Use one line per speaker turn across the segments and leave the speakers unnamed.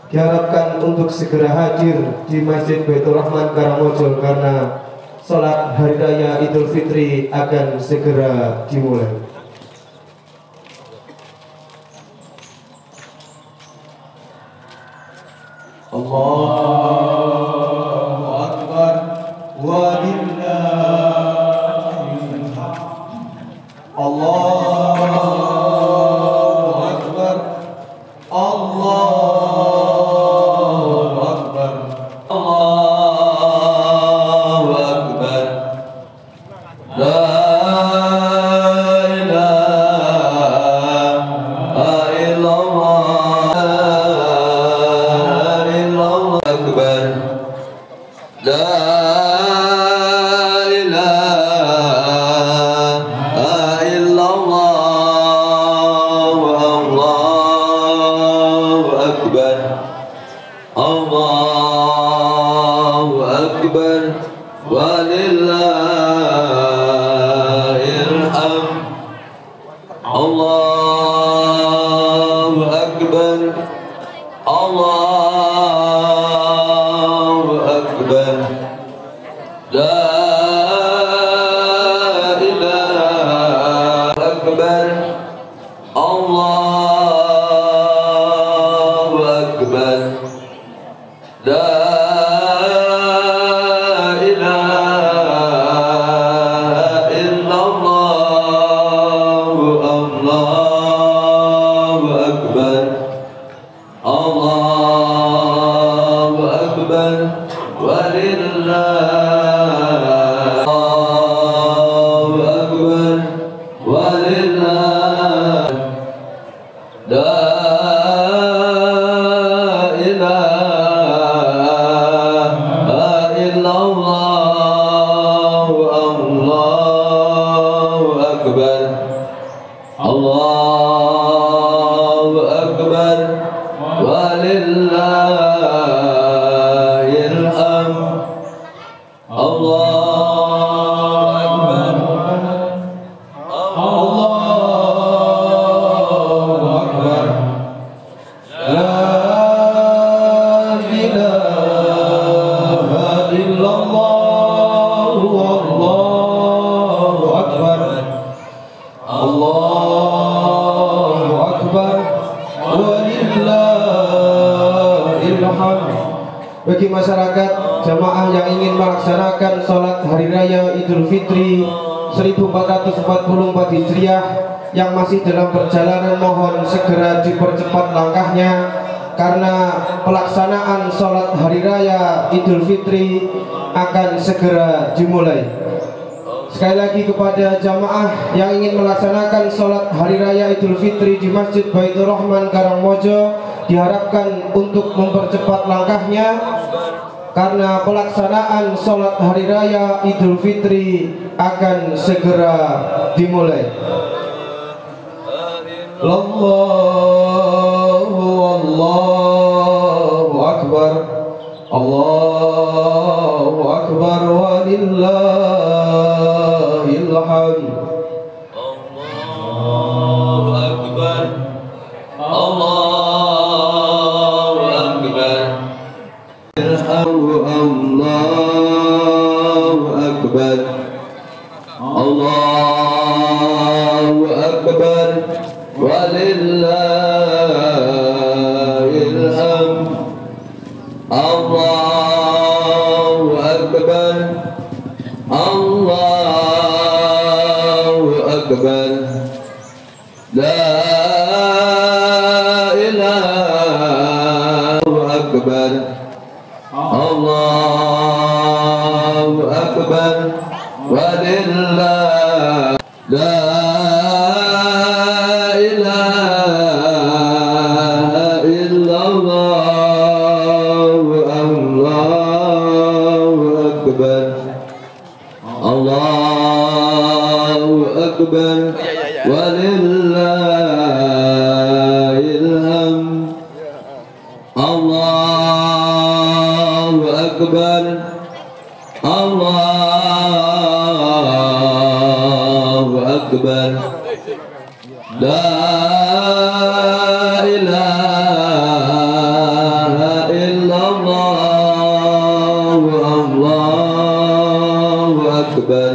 diharapkan untuk segera hadir di Masjid Baitur Rahman Karangmojo karena sholat Hari Raya Idul Fitri akan segera dimulai. Allahu Akbar walillahil hamd. Allahu Akbar. Allahu Akbar. Allahu Akbar. La Allahu Akbar walillahil hamd. Allahu Akbar. Allahu Akbar. La ilaha akbar. Allahu Akbar. La ilaha illallah. Allahu Akbar. Allahu Akbar walillah. Allahu Akbar walillah. La ilaha illallah. Allahu Akbar. Allahu Akbar walillahil hamd. Allahu Akbar. Allahu Akbar. La ilaha illallah. Allahu Akbar. Allahu Akbar walillahil hamd. Bagi masyarakat jamaah yang ingin melaksanakan sholat hari raya Idul Fitri 1444 Hijriah yang masih dalam perjalanan, mohon segera dipercepat langkahnya karena pelaksanaan sholat hari raya Idul Fitri akan segera dimulai. Sekali lagi kepada jamaah yang ingin melaksanakan sholat hari raya Idul Fitri di Masjid Baitur Rahman Karangmojo diharapkan untuk mempercepat langkahnya karena pelaksanaan sholat hari raya Idul Fitri akan segera dimulai. Allahu Akbar. Allahu Akbar walillahil hamd. Allahu Akbar. Allahu Akbar. Allahu Akbar. Allahu Akbar walillahil hamd. Allahu Akbar. Allahu Akbar. La ilaha akbar. Allahu Akbar walillah. La ilaha illallah. Allahu Akbar. Allahu Akbar walillahil hamd. Allahu Akbar. Allahu Akbar. La ilaha illallah. Allahu Akbar.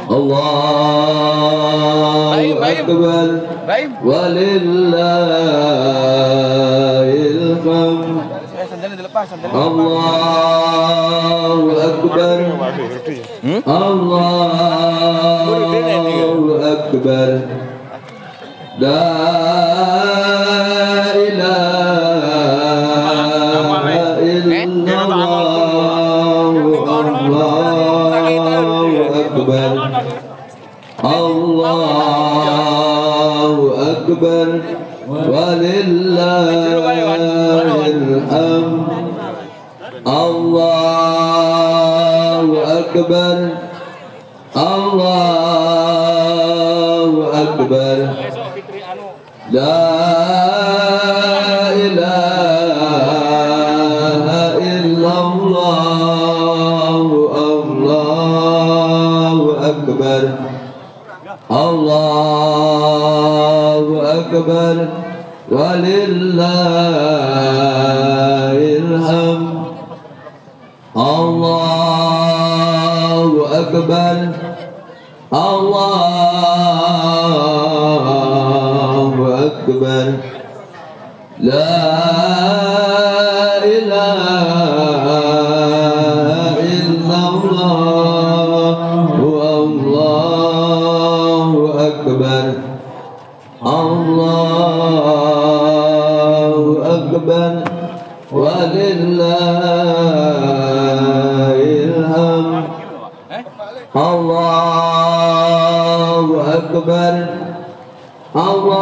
Allahu Akbar walillahil hamd.
Allahu Akbar. Allahu Akbar. La ilaha illallah. Allahu Akbar. Allahu Akbar. Walillahil hamd. Allahu Akbar. Allahu Akbar. La ilaha illallah. Allahu Akbar. Allahu Akbar. Walillahil hamd. Allahu Akbar. Allahu Akbar. La ilaha illallah. Allahu Akbar. Allahu Akbar. Walillahil hamd. Allahu Akbar. Allahu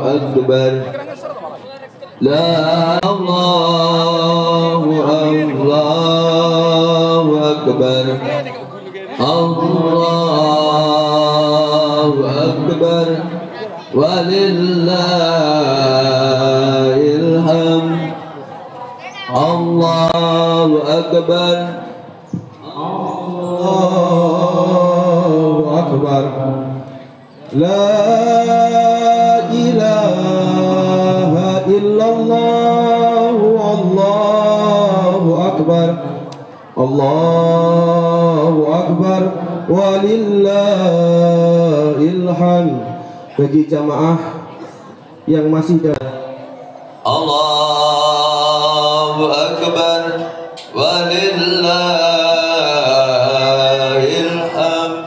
Akbar. La Allahu Akbar. Allahu Akbar. Walillahil hamd. Allahu Akbar. Allahu Akbar. La ilaha illallah. Allahu Akbar. Allahu Akbar. Walillahil hamd. Bagi jamaah yang masih dalam Allahu Akbar. Walillahil hamd.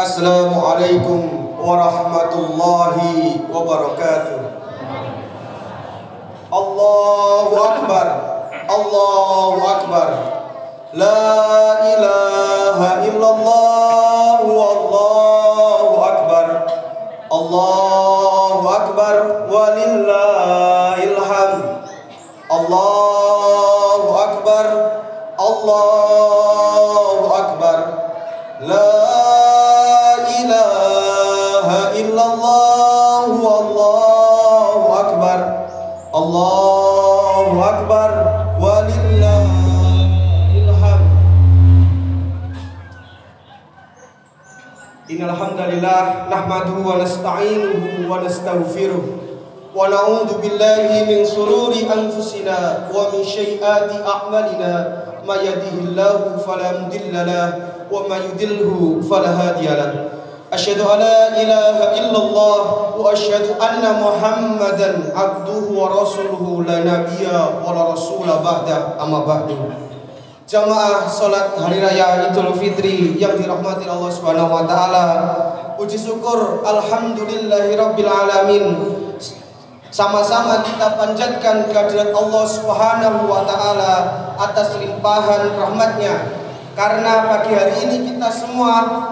Assalamualaikum warahmatullahi wabarakatuh. Allahu Akbar. Allahu Akbar. La ilaha illallah. Allahu Akbar. Allahu Akbar. Walillahil hamd. Allahu Akbar. Allahu Akbar. La ilaha illallah. Allahu Akbar. Allahu Akbar. Walillahil hamd. Innal hamdalillah nahmaduhu wa nasta'inuhu wa nastaghfiruh wa na'udzu billahi min shururi anfusina wa min sayyiati a'malina. May yahdihillahu fala mudilla lahu wa may yudlilhu fala hadiya lahu. Asyhadu an la ilaha illallah wa asyhadu anna Muhammadan abduhu wa rasuluhu la nabiyya wa la rasula ba'da. Amma ba'du. Jamaah salat hari raya Idul Fitri yang dirahmati Allah Subhanahu wa taala. Puji syukur alhamdulillahirabbil alamin. Sama-sama kita panjatkan kehadirat Allah Subhanahu wa taala atas limpahan rahmatnya. Karena pagi hari ini kita semua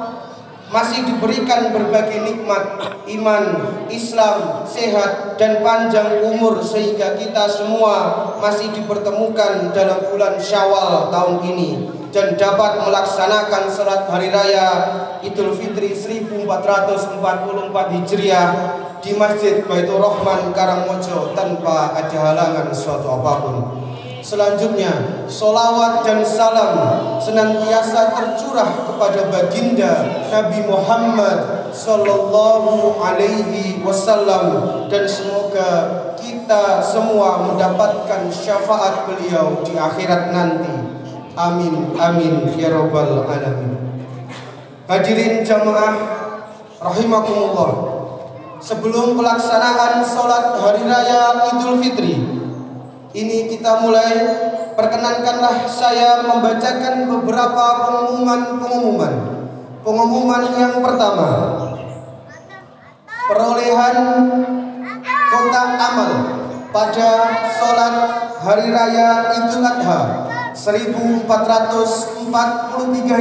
masih diberikan berbagai nikmat iman, Islam, sehat dan panjang umur, sehingga kita semua masih dipertemukan dalam bulan Syawal tahun ini dan dapat melaksanakan salat hari raya Idul Fitri 1444 Hijriah di Masjid Baitur Rahman Karangmojo tanpa ada halangan suatu apapun. Selanjutnya, solawat dan salam senantiasa tercurah kepada baginda Nabi Muhammad Sallallahu Alaihi Wasallam, dan semoga kita kita semua mendapatkan syafaat beliau di akhirat nanti. Amin amin ya rabbal alamin. Hadirin jamaah rahimakumullah, sebelum pelaksanaan sholat hari raya Idul Fitri ini kita mulai, perkenankanlah saya membacakan beberapa pengumuman yang pertama. Perolehan kotak amal pada sholat hari raya Idul Adha 1443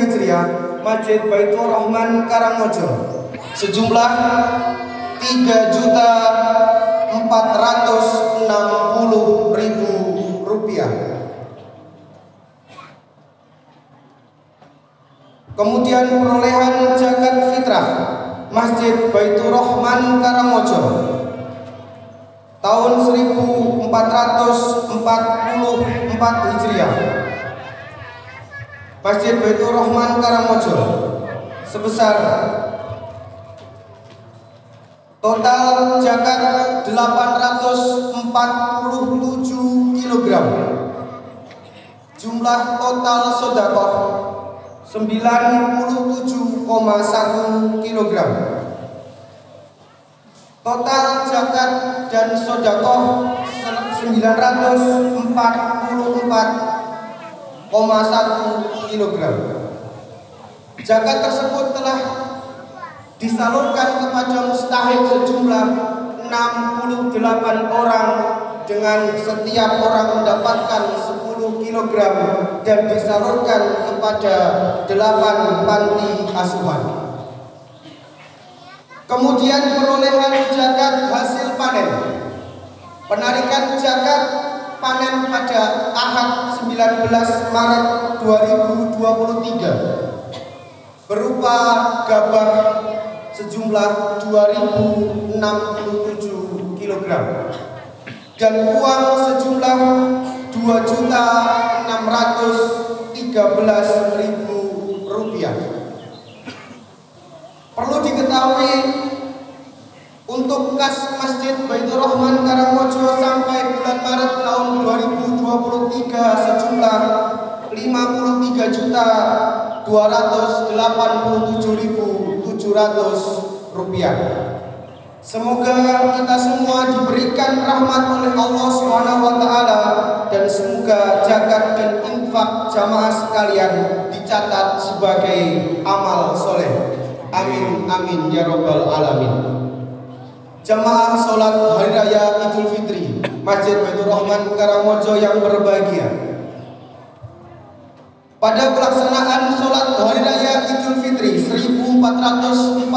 Hijriah Masjid Baitur Rahman Karangmojo sejumlah 3.460.000 rupiah. Kemudian perolehan zakat fitrah Masjid Baitur Rahman Karangmojo tahun 1444 Hijriah Masjid Baitur Rahman Karangmojo sebesar total zakat 847 kg, jumlah total sedekah 97,1 kg. Total zakat dan sedekah 944,1 kg. Zakat tersebut telah disalurkan kepada mustahik sejumlah 68 orang dengan setiap orang mendapatkan 10 kg dan disalurkan kepada 8 panti asuhan. Kemudian perolehan zakat hasil panen, penarikan zakat panen pada Ahad 19 Maret 2023 berupa gabah sejumlah 2067 kg dan uang sejumlah 2.613.000 rupiah. Perlu diketahui, untuk kas Masjid Baitur Rahman Karangmojo sampai bulan Maret tahun 2023 sejumlah 53.287.700 rupiah. Semoga kita semua diberikan rahmat oleh Allah Subhanahu wa taala dan semoga zakat dan infak jamaah sekalian dicatat sebagai amal soleh. Amin amin ya rabbal alamin. Jamaah sholat hari raya Idul Fitri Masjid Baitur Rahman Karangmojo yang berbahagia, pada pelaksanaan sholat hari raya Idul Fitri 1444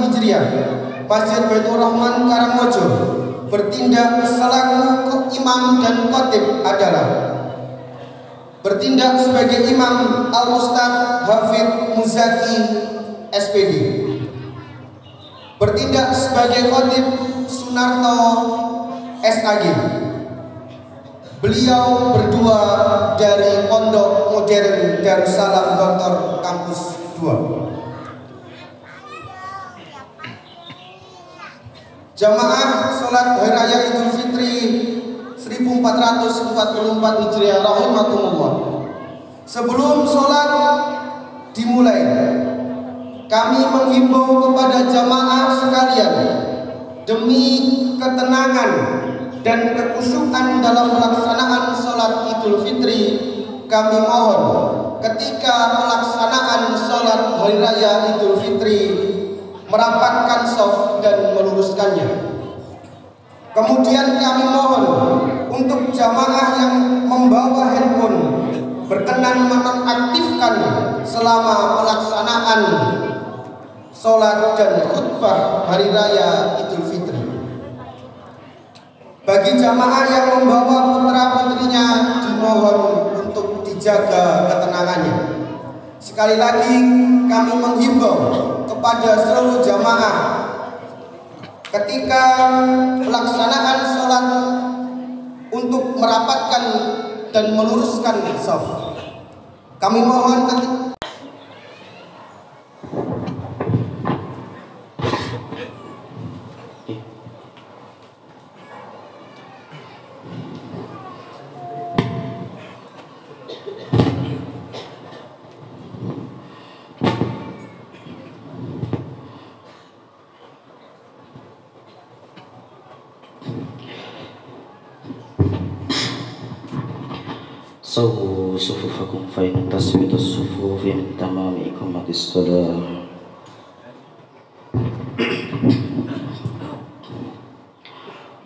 Hijriah Masjid Baitur Rahman Karangmojo bertindak selaku imam dan khatib adalah bertindak sebagai imam Al-Ustaz Hafidh Muzaki SPD, bertindak sebagai khatib Sunarto SAG. Beliau berdua dari Pondok Modern Darussalam Gontor Kampus 2. Jamaah sholat hari raya Idul Fitri 1444 Hijriah rahimakumullah. Sebelum sholat dimulai, kami menghimbau kepada jamaah sekalian demi ketenangan dan kekhusyukan dalam pelaksanaan sholat Idul Fitri, kami mohon ketika pelaksanaan sholat hari raya Idul Fitri merapatkan shaf dan meluruskannya. Kemudian kami mohon untuk jamaah yang membawa handphone berkenan menonaktifkan selama pelaksanaan sholat dan khutbah hari raya Idul Fitri. Bagi jamaah yang membawa putra-putrinya dimohon untuk dijaga ketenangannya. Sekali lagi kami menghimbau kepada seluruh jamaah ketika pelaksanaan sholat untuk merapatkan dan meluruskan shaf. Kami mohon
سووا صفوفكم فإن تسوية الصفوف من تمام إقامة الصلاة.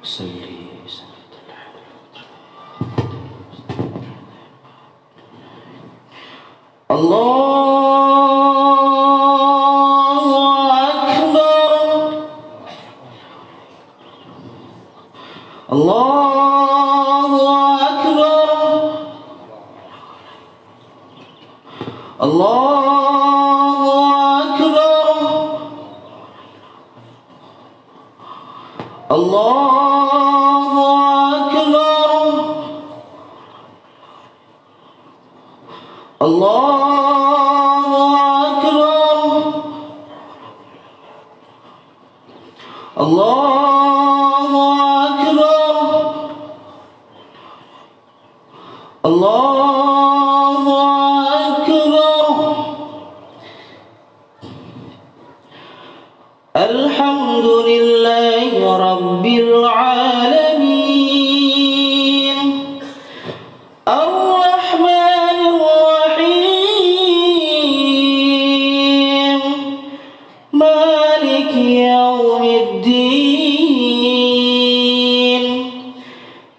صلي الله أكبر الله أكبر الله أكبر الله أكبر الله أكبر الله أكبر الله أكبر. الحمد لله رب العالمين الرحمن الرحيم مالك يوم الدين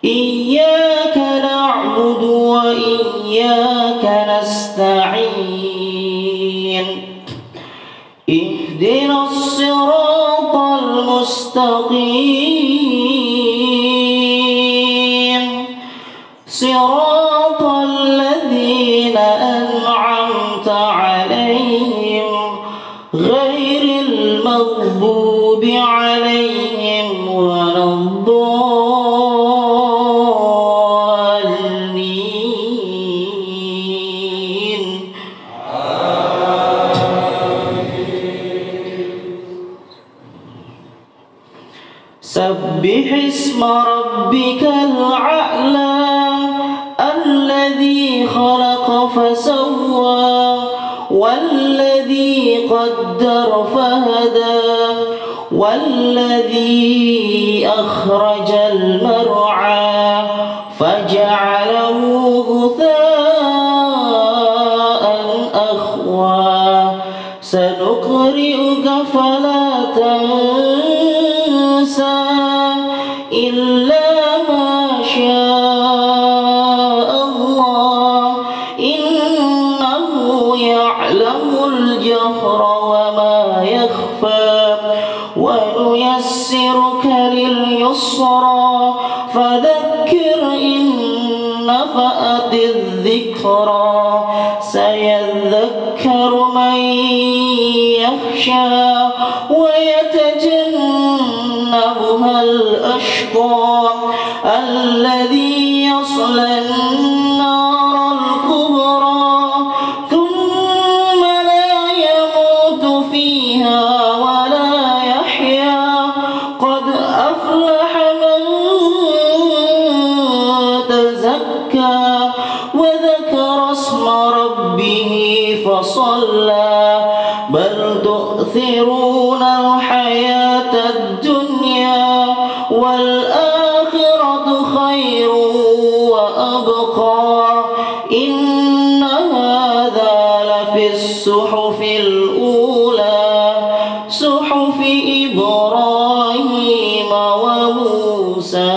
إياك نعبد وإياك نستعين اهدنا الصراط المستقيم صراط الذين أنعمت عليهم غير المغضوب عليهم ولا الضالين. سبح اسم ربك الأعلى الذي خلق فسوى والذي قدر فهدى والذي أخرج المرعى فجعله غثاء أخوى سنقرئك فلا تنسى إلا ما شاء الله إنه يعلم الجهر وما يخفى ونيسرك لليسرى فذكر إن نفعت الذكرى سيذكر من يخشى ويتجنبها الأشقى الذي يصلى النار الكبرى ثم لا يموت فيها ولا يحيا قد أفلح من تزكى وذكر اسم ربه فصلى بل تؤثرون الحياة الدنيا والآخرة خير وأبقى إن هذا لفي الصحف الأولى صحف إبراهيم وموسى.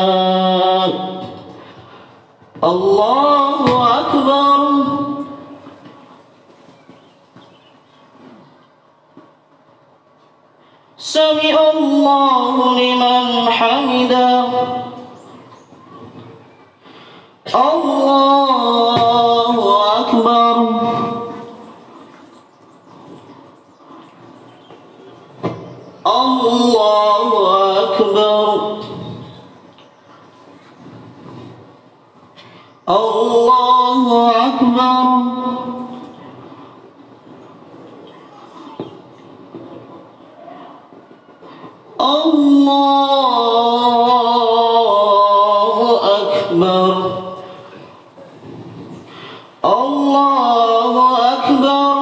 الله أكبر. سمع الله لمن حمده. الله أكبر. الله أكبر. الله أكبر. الله أكبر. الله أكبر.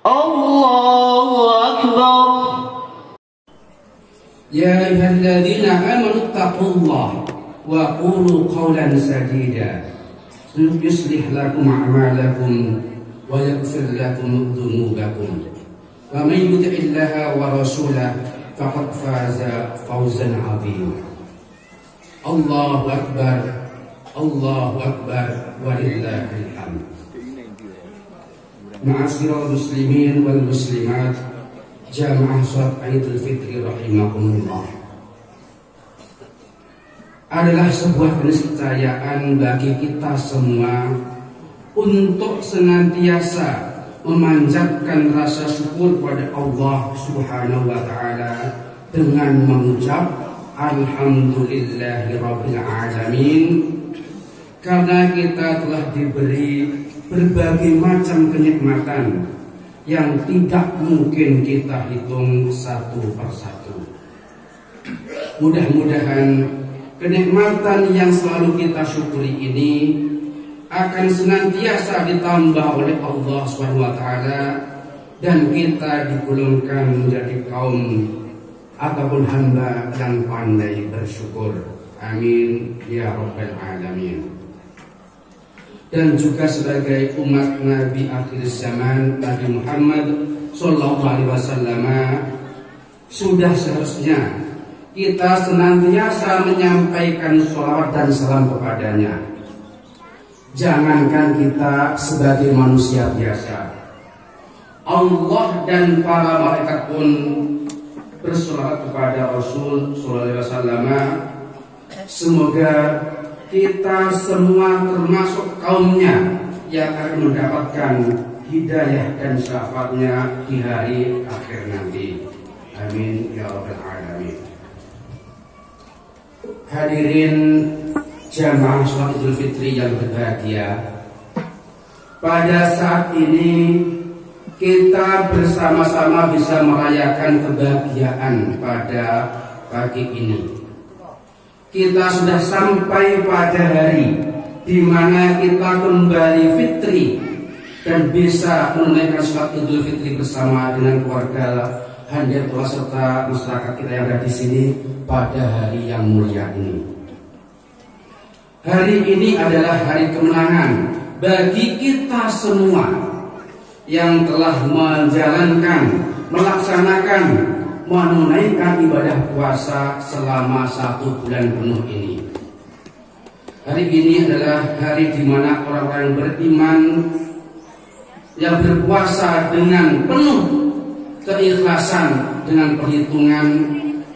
الله أكبر.
يا أيها الذين آمنوا اتقوا الله wa qulu qawlan sadida yuslih lakum a'malakum wa yaghfir lakum dhunubakum wa man yuti'illaha wa rasulahu faqad faza fawzan 'azima. Allahu akbar, Allahu akbar, walillahil hamd. Ma'asyiral muslimin wal muslimat, jamaah salat Idul Fitri rahimakumullah. Adalah sebuah keniscayaan bagi kita semua untuk senantiasa memanjatkan rasa syukur pada Allah Subhanahu wa taala dengan mengucap alhamdulillahirabbil alamin, karena kita telah diberi berbagai macam kenikmatan yang tidak mungkin kita hitung satu persatu. Mudah-mudahan kenikmatan yang selalu kita syukuri ini akan senantiasa ditambah oleh Allah SWT, dan kita digolongkan menjadi kaum ataupun hamba yang pandai bersyukur. Amin ya rabbal alamin. Dan juga sebagai umat Nabi akhir zaman, Nabi Muhammad sallallahu alaihi wasallam, sudah seharusnya kita senantiasa menyampaikan sholawat dan salam kepadanya. Jangankan kita sebagai manusia biasa, Allah dan para malaikat pun bersolawat kepada Rasul sallallahu alaihi wasallam. Semoga kita semua termasuk kaumnya yang akan mendapatkan hidayah dan syafaatnya di hari akhir nanti. Amin ya rabbal alamin. Hadirin jamaah sholat Idul Fitri yang berbahagia, pada saat ini kita bersama-sama bisa merayakan kebahagiaan pada pagi ini. Kita sudah sampai pada hari di mana kita kembali fitri dan bisa menunaikan sholat Idul Fitri bersama dengan keluarga hadir serta masyarakat kita yang ada di sini pada hari yang mulia ini. Hari ini adalah hari kemenangan bagi kita semua yang telah menjalankan, melaksanakan, menunaikan ibadah puasa selama 1 bulan penuh ini. Hari ini adalah hari di mana orang-orang beriman yang berpuasa dengan penuh keikhlasan, dengan perhitungan,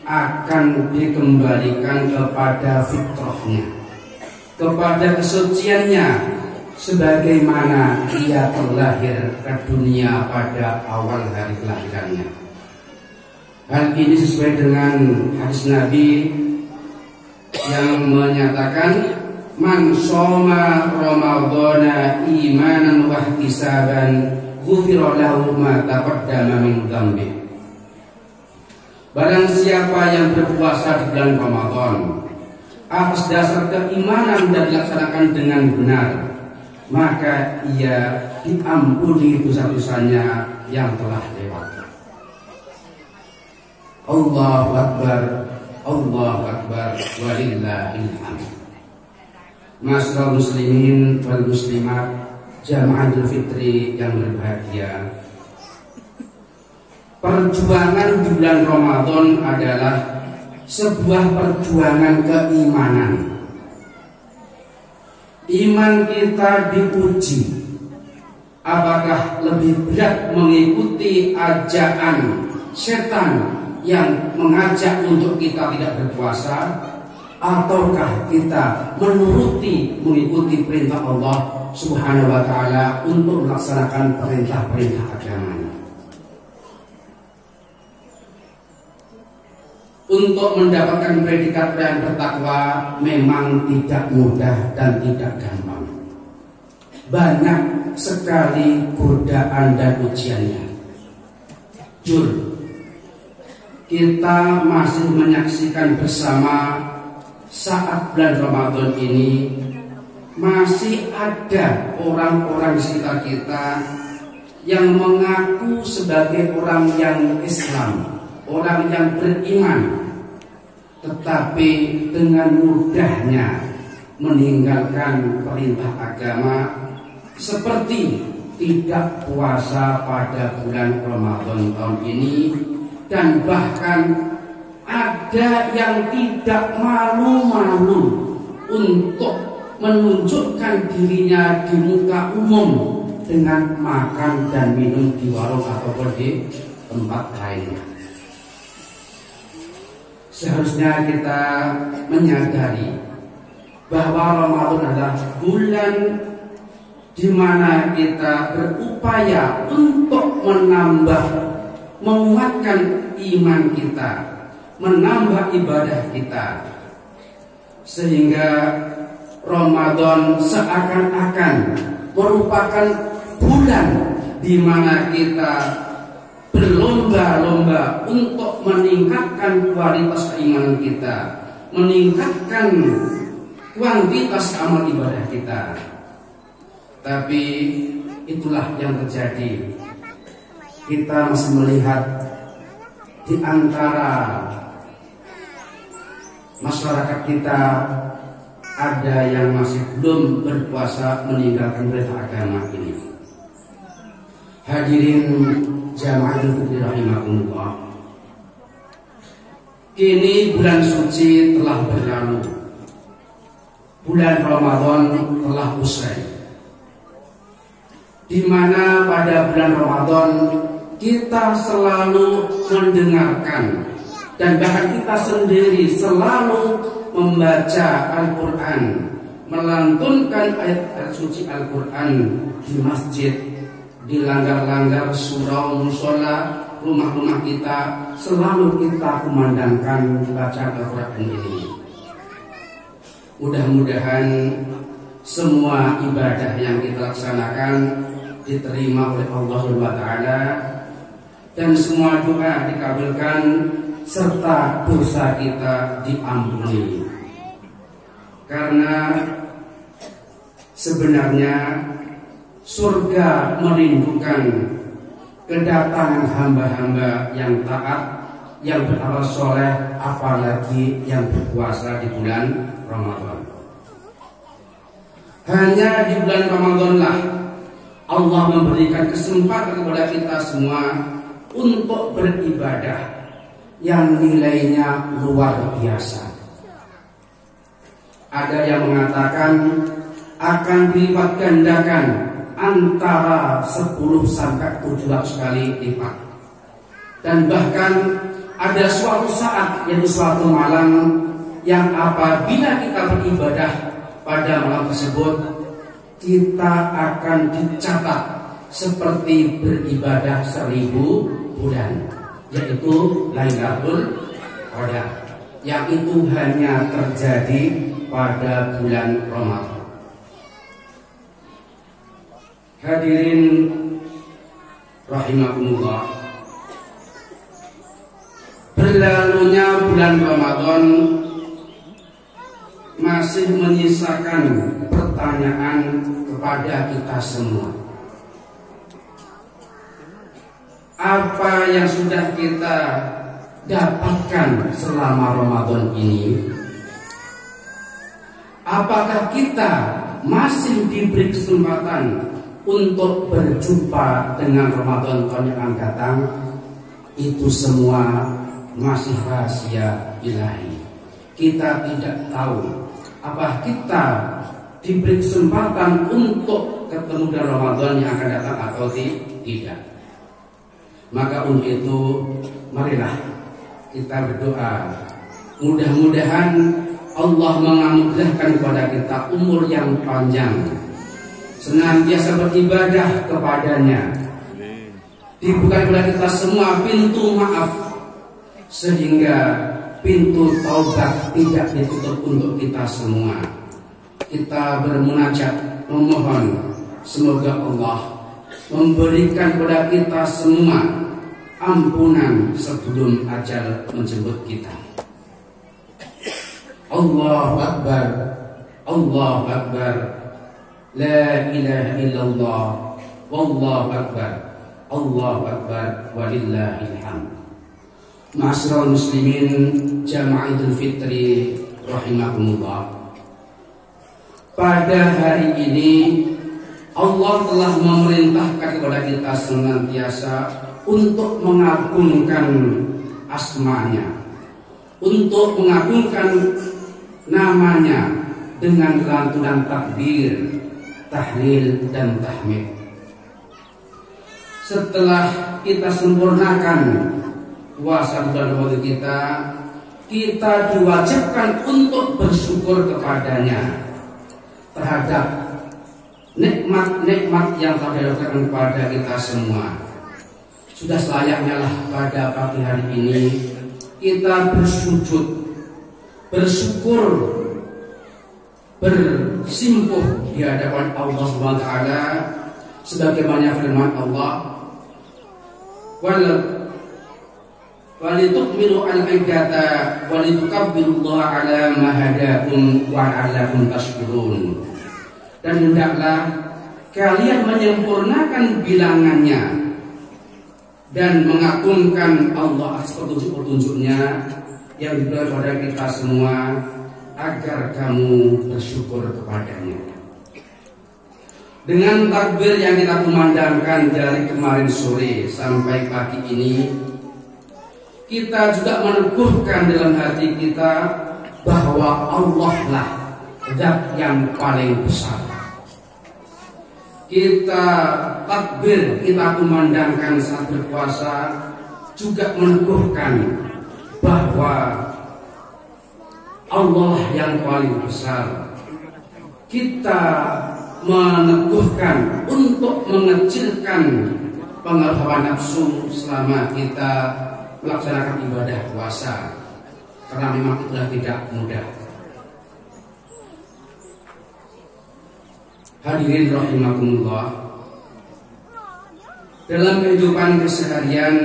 akan dikembalikan kepada fitrahnya, kepada kesuciannya, sebagaimana ia terlahir ke dunia pada awal hari kelahirannya. Hal ini sesuai dengan hadis Nabi yang menyatakan, man shoma ramadhana imanan wa ihtisaban ghufira lahu ma taqaddama min dhanbi. Barang siapa yang berpuasa di bulan Ramadan atas dasar keimanan dan dilaksanakan dengan benar, maka ia diampuni dosa-dosanya yang telah lewat. Allahu akbar, Allahu akbar, walillahil hamd. Ma'asyiral muslimin wal muslimat, jamaah Idul Fitri yang berbahagia, perjuangan di bulan Ramadan adalah sebuah perjuangan keimanan. Iman kita diuji, apakah lebih berat mengikuti ajakan setan yang mengajak untuk kita tidak berpuasa, ataukah kita mengikuti perintah Allah Subhanahu wa taala untuk melaksanakan perintah-perintah agamanya. Untuk mendapatkan predikat yang bertakwa memang tidak mudah dan tidak gampang. Banyak sekali godaan dan ujiannya. Jul, kita masih menyaksikan bersama saat bulan Ramadan ini masih ada orang-orang di sekitar kita yang mengaku sebagai orang yang Islam, orang yang beriman, tetapi dengan mudahnya meninggalkan perintah agama, seperti tidak puasa pada bulan Ramadan tahun ini, dan bahkan ada yang tidak malu-malu untuk menunjukkan dirinya di muka umum dengan makan dan minum di warung ataupun di tempat lainnya. Seharusnya kita menyadari bahwa Ramadan adalah bulan di mana kita berupaya untuk menguatkan iman kita, menambah ibadah kita, sehingga Ramadan seakan-akan merupakan bulan di mana kita berlomba-lomba untuk meningkatkan kualitas keimanan kita, meningkatkan kuantitas amal ibadah kita. Tapi itulah yang terjadi. Kita masih melihat di antara masyarakat kita ada yang masih belum berpuasa meninggalkan perintah agama ini. Hadirin jamaah Idul rahimakumullah. Kini bulan suci telah berlalu. Bulan Ramadan telah usai. Di mana pada bulan Ramadan kita selalu mendengarkan dan bahkan kita sendiri selalu membaca Al-Quran, melantunkan ayat suci Al-Quran di masjid, di langgar-langgar surau, musola, rumah-rumah kita, selalu kita kumandangkan baca Al-Quran ini. Mudah-mudahan semua ibadah yang kita laksanakan diterima oleh Allah SWT, dan semua doa dikabulkan serta dosa kita diampuni. Karena sebenarnya surga merindukan kedatangan hamba-hamba yang taat, yang beramal soleh, apalagi yang berpuasa di bulan Ramadan. Hanya di bulan Ramadanlah Allah memberikan kesempatan kepada kita semua untuk beribadah yang nilainya luar biasa. Ada yang mengatakan akan dilipat gandakan antara 10 sampai 17 kali lipat. Dan bahkan ada suatu saat, yaitu suatu malam, yang apabila kita beribadah pada malam tersebut, kita akan dicatat seperti beribadah 1000 bulan, yaitu Lailatul Qadar, yang itu hanya terjadi pada bulan Ramadan. Hadirin rahimakumullah, berlalunya bulan Ramadan masih menyisakan pertanyaan kepada kita semua. Apa yang sudah kita dapatkan selama Ramadan ini? Apakah kita masih diberi kesempatan untuk berjumpa dengan Ramadan tahun yang akan datang? Itu semua masih rahasia ilahi. Kita tidak tahu apa kita diberi kesempatan untuk ketemu dengan Ramadan yang akan datang atau tidak. Maka untuk itu marilah kita berdoa, mudah-mudahan Allah menganugerahkan kepada kita umur yang panjang, senantiasa beribadah kepadanya, dibuka kepada kita semua pintu maaf, sehingga pintu taubat tidak ditutup untuk kita semua. Kita bermunajat memohon semoga Allah memberikan kepada kita semua ampunan sebelum ajal menjemput kita. Allahu Akbar, Allahu Akbar, la ilaha illallah, wallahu akbar, Allahu akbar, walillahil hamd. Ma'asyiral muslimin Jamaah Idul Fitri rahimakumullah. Pada hari ini Allah telah memerintahkan kepada kita senantiasa untuk mengagungkan asma-Nya, untuk mengagungkan namanya dengan lantunan takbir, tahlil dan tahmid. Setelah kita sempurnakan puasa bulan Ramadan kita diwajibkan untuk bersyukur kepadanya terhadap nikmat-nikmat yang telah diberikan kepada kita semua. Sudah selayaknya lah pada pagi hari ini kita bersujud, bersyukur, bersimpuh di hadapan Allah Subhanahu wa taala sebagaimana firman Allah, walitukmilu al-iddata walitukabbirullaha ala ma hadakum wa la'allakum tashkurun. Dan hendaklah kalian menyempurnakan bilangannya dan mengagungkan Allah atas petunjuk-petunjuknya yang diberikan kepada kita semua agar kamu bersyukur kepadanya. Dengan takbir yang kita kumandangkan dari kemarin sore sampai pagi ini, kita juga meneguhkan dalam hati kita bahwa Allah lah zat yang paling besar. Kita takbir, kita kumandangkan saat berpuasa juga meneguhkan bahwa Allah yang paling besar. Kita meneguhkan untuk mengecilkan pengaruh hawa nafsu selama kita melaksanakan ibadah puasa, karena memang itu tidak mudah. Hadirin rahimakumullah, dalam kehidupan keseharian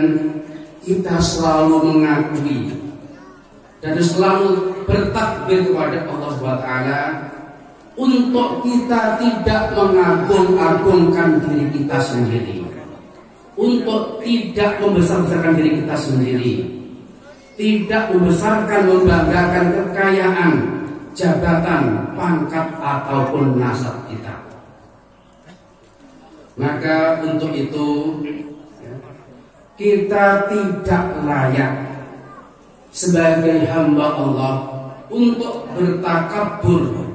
kita selalu mengakui dan selalu bertakbir kepada Allah SWT untuk kita tidak mengagung-agungkan diri kita sendiri, untuk tidak membesar-besarkan diri kita sendiri, tidak membesarkan, membanggakan kekayaan, jabatan, pangkat ataupun nasab kita. Maka untuk itu kita tidak layak sebagai hamba Allah untuk bertakabur,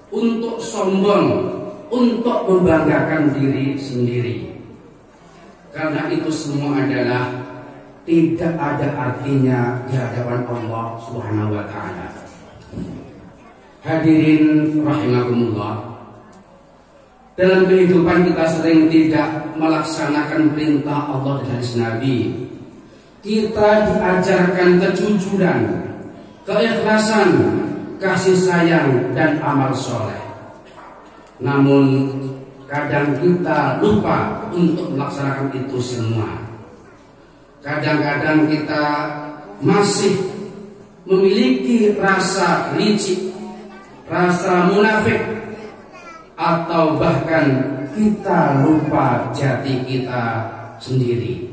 untuk sombong, untuk membanggakan diri sendiri. Karena itu semua adalah tidak ada artinya di hadapan Allah Subhanahu wa taala. Hadirin rahimakumullah, dalam kehidupan kita sering tidak melaksanakan perintah Allah dan Nabi. Kita diajarkan kejujuran, keikhlasan, kasih sayang dan amal soleh. Namun kadang kita lupa untuk melaksanakan itu semua. Kadang-kadang kita masih memiliki rasa licik, rasa munafik, atau bahkan kita lupa jati kita sendiri.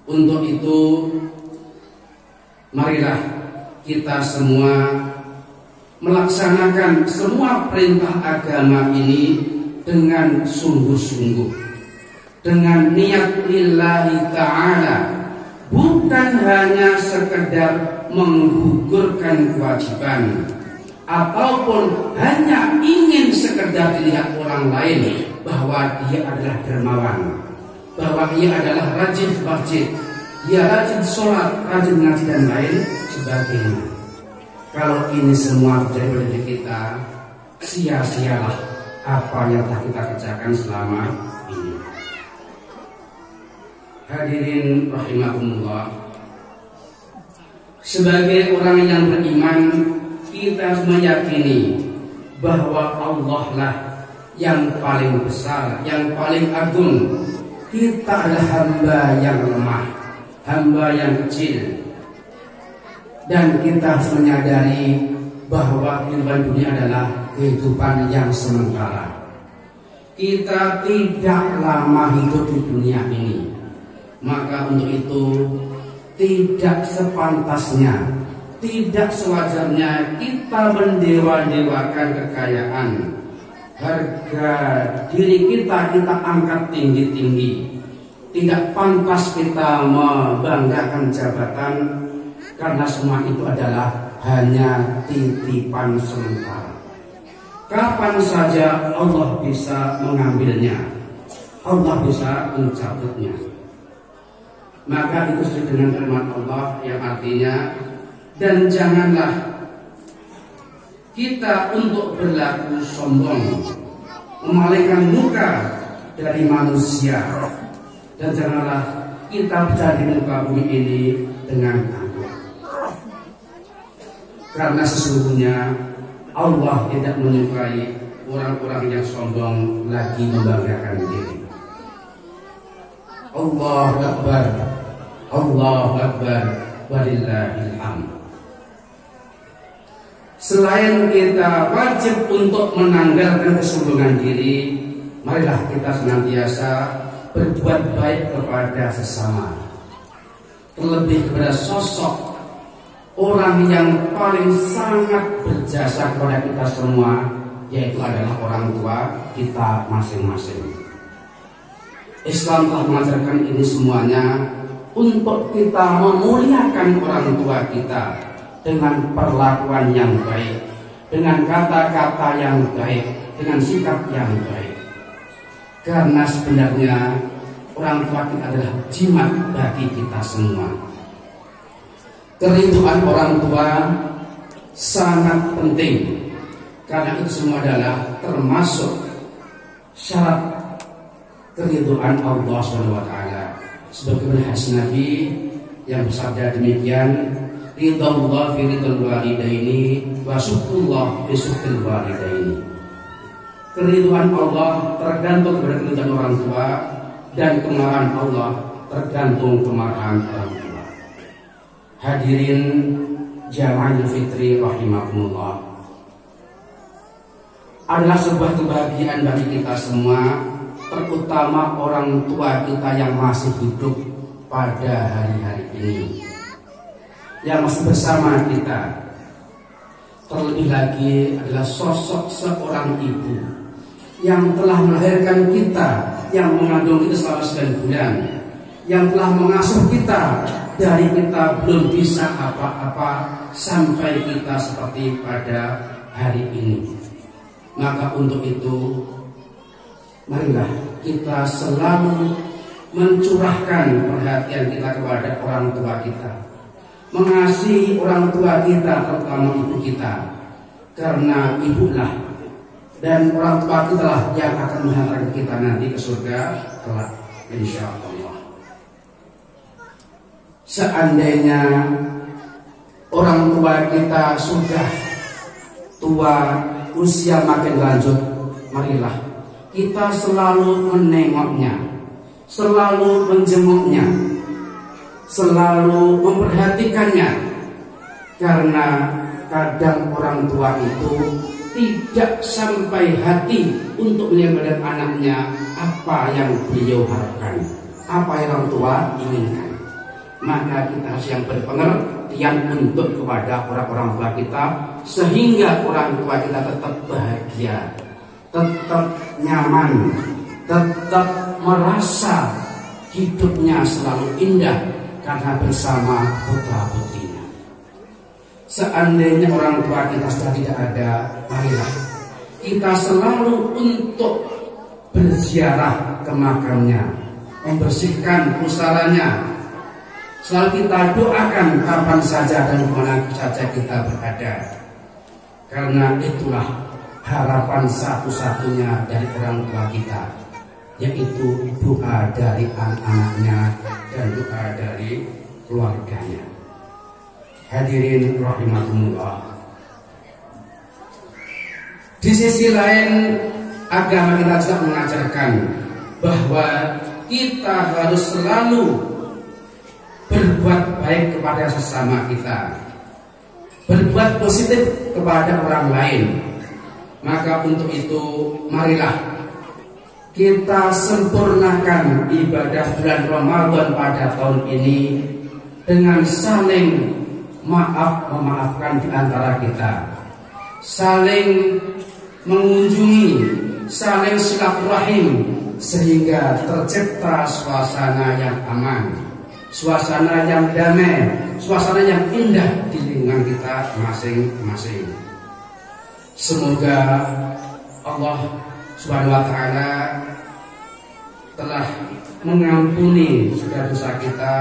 Untuk itu, marilah kita semua melaksanakan semua perintah agama ini dengan sungguh-sungguh, dengan niat lillahi ta'ala, bukan hanya sekedar menggugurkan kewajiban ataupun hanya ingin sekedar dilihat orang lain bahwa dia adalah dermawan, bahwa ia adalah rajin masjid, dia rajin sholat, rajin ngaji dan lain sebagainya. Kalau ini semua terjadi pada diri kita, sia-sialah apa yang telah kita kerjakan selama ini. Hadirin rahimakumullah, sebagai orang yang beriman, kita harus meyakini bahwa Allah lah yang paling besar, yang paling agung. Kita adalah hamba yang lemah, hamba yang kecil, dan kita harus menyadari bahwa kehidupan dunia adalah kehidupan yang sementara. Kita tidak lama hidup di dunia ini. Maka untuk itu tidak sepantasnya, tidak sewajarnya kita mendewa-dewakan kekayaan. Harga diri kita angkat tinggi-tinggi. Tidak pantas kita membanggakan jabatan, karena semua itu adalah hanya titipan sementara. Kapan saja Allah bisa mengambilnya, Allah bisa mencabutnya. Maka itu sesuai dengan firman Allah yang artinya, dan janganlah kita untuk berlaku sombong, memalingkan muka dari manusia, dan janganlah kita berada di muka bumi ini dengan angkuh. Karena sesungguhnya Allah tidak menyukai orang-orang yang sombong lagi membanggakan diri. Allahu Akbar, Allahu Akbar, walillahil hamd. Selain kita wajib untuk menanggalkan kesombongan diri, marilah kita senantiasa berbuat baik kepada sesama, terlebih kepada sosok orang yang paling sangat berjasa kepada kita semua, yaitu adalah orang tua kita masing-masing. Islam telah mengajarkan ini semuanya untuk kita memuliakan orang tua kita dengan perlakuan yang baik, dengan kata-kata yang baik, dengan sikap yang baik. Karena sebenarnya orang tua kita adalah jimat bagi kita semua. Kerinduan orang tua sangat penting, karena itu semua adalah termasuk syarat kerinduan Allah SWT. Sebagaimana hadis Nabi yang bersabda demikian, ridallah fi ridal walidaini wa syukrullah fi syukril walidaini. Kerinduan Allah tergantung kepada kerinduan orang tua, dan kemarahan Allah tergantung kemarahan orang tua. Hadirin jamaah Idul Fitri rahimakumullah, adalah sebuah kebahagiaan bagi kita semua, terutama orang tua kita yang masih hidup pada hari-hari ini, yang masih bersama kita. Terlebih lagi adalah sosok seorang ibu yang telah melahirkan kita, yang mengandung kita selama 9 bulan, yang telah mengasuh kita dari kita belum bisa apa-apa sampai kita seperti pada hari ini. Maka untuk itu, marilah kita selalu mencurahkan perhatian kita kepada orang tua kita, mengasihi orang tua kita, terutama ibu kita, karena ibulah dan orang tua kita lah yang akan menghantarkan kita nanti ke surga kelak, insya Allah. Seandainya orang tua kita sudah tua, usia makin lanjut, marilah kita selalu menengoknya, selalu menjenguknya, selalu memperhatikannya. Karena kadang orang tua itu tidak sampai hati untuk menyampaikan anaknya apa yang beliau harapkan, apa yang orang tua inginkan. Maka kita harus yang berpengertian untuk kepada orang-orang tua kita, sehingga orang tua kita tetap bahagia, tetap nyaman, tetap merasa hidupnya selalu indah karena bersama putra-putrinya. Seandainya orang tua kita sudah tidak ada, marilah kita selalu untuk berziarah ke makamnya, membersihkan pusarannya. Selalu kita doakan kapan saja dan dimana saja kita berada, karena itulah harapan satu-satunya dari orang tua kita, yaitu doa dari anak-anaknya dan doa dari keluarganya. Hadirin rahimakumullah. Di sisi lain, agama kita juga mengajarkan bahwa kita harus selalu berbuat baik kepada sesama kita, berbuat positif kepada orang lain. Maka untuk itu, marilah kita sempurnakan ibadah bulan Ramadan pada tahun ini dengan saling memaafkan di antara kita, saling mengunjungi, saling silaturahim, sehingga tercipta suasana yang aman, suasana yang damai, suasana yang indah di lingkungan kita masing-masing. Semoga Allah Subhanahu wa Ta'ala telah mengampuni segala dosa kita,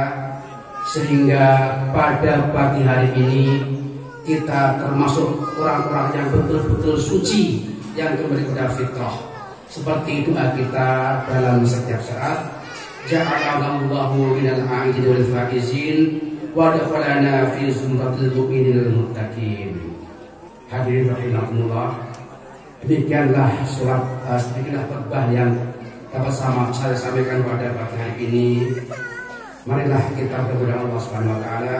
sehingga pada pagi hari ini kita termasuk orang-orang yang betul-betul suci, yang kembali kepada fitrah. Seperti doa kita dalam setiap saat, ja'alallahu minal a'idin wal faizin wa dakhalana fi zumratil mu'minil muttaqin. Hadirin rahimakumullah, demikianlah khutbah yang dapat saya sampaikan pada pagi hari ini. Marilah kita berdoa Allah Subhanahu wa Ta'ala,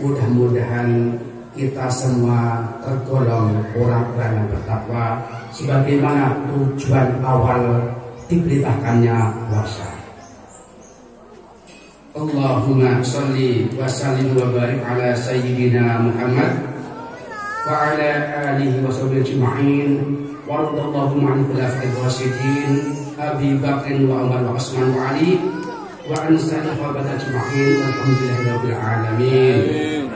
mudah-mudahan kita semua tergolong orang-orang yang bertakwa sebagaimana tujuan awal diberitakannya puasa. Allahumma sholli wa sallim wa barik ala sayyidina Muhammad wa ala alihi wa sahbihi ajma'in wa radallahu an khulafa'ir rasyidin Abi Bakr wa Umar wa Utsman wa Ali wa an sahabati ajma'in walhamdulillahi rabbil alamin.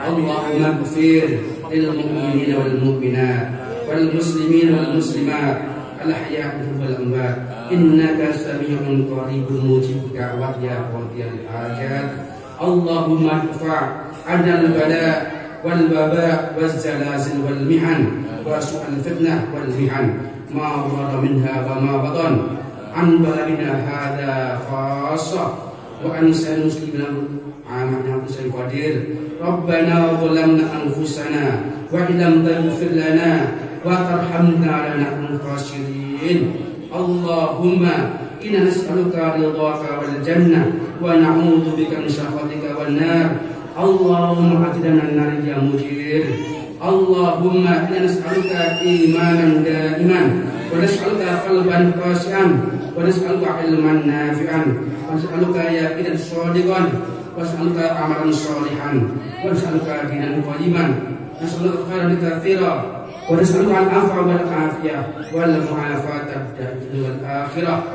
Allahumma ighfir lil mu'minina wal mu'minat wal muslimina wal muslimat al ahya'i wal amwat innaka samii'un qaribun mujibud da'wat ya qadiyal hajat. Allahumma idfa' 'anil bala' wal waba' waz zalazil wal mihan wa su'al fitnah wal mihan ma dhara minha wa ma batan an baladina hadha khassah wa an sa'il muslimina amanah Hussein Qadir. Rabbana zalamna anfusana wa illam taghfir lana wa tarhamna lanakunanna khasirin. Allahumma inna nas'aluka ridhaka wal jannah wa na'udzu bika min sakhatika wan nar. Allahumma atina minan nar ya mujir. Allahumma inna nas'aluka imanan daiman wa nas'aluka qalban khashi'an wa nas'aluka ilman nafi'an wa nas'aluka yaqinan shadiqan wa nas'aluka amalan shalihan wa nas'aluka dinan qayyiman wa nas'aluka khairan katsira wa nas'aluka al-'afwa wal 'afiyah wal mu'afata fid dunya wal akhirah.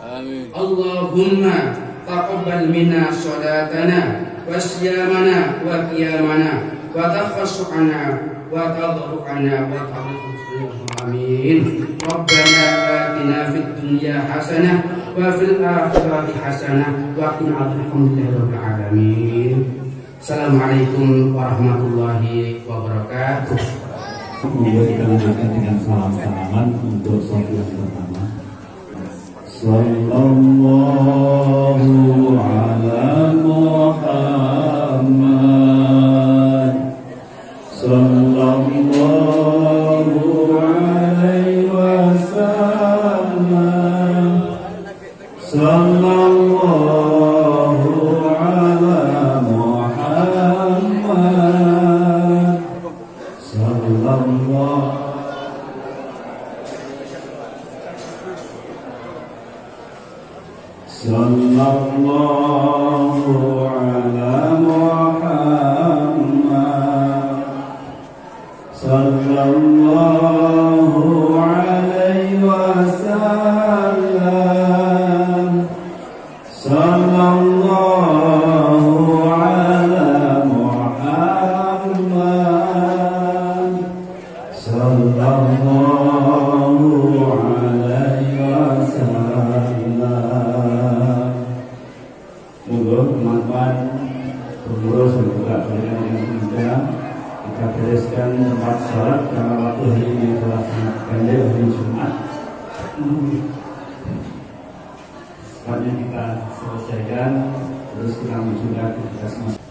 Amin. Allahumma taqabbal minna salatana wa siyamana wa qiyamana wa takhassu'ana wa tadru'ana wa tawfiqna. Amin. Rabbana atina fid dunya hasanah wa fil akhirati hasanah wa qina adzabannar. Rabbil alamin. Assalamualaikum warahmatullahi wabarakatuh.
Kemudian kita lanjutkan dengan salam-salaman untuk sholat yang pertama. Sallallahu ala Muhammad, sallallahu alaihi wasallam, sallallahu ala Muhammad, sallallahu ala Muhammad, sallallahu alaihi wasallam, sallallahu ala Muhammad, sallallahu alaihi wasallam. Monggo teman-teman pengurus dan juga kalian yang muda, kita bereskan tempat sholat karena waktu hari ini telah sangat pendek, hari Jumat. Selanjutnya kita selesaikan, terus kita menuju ke aktivitas masing-masing.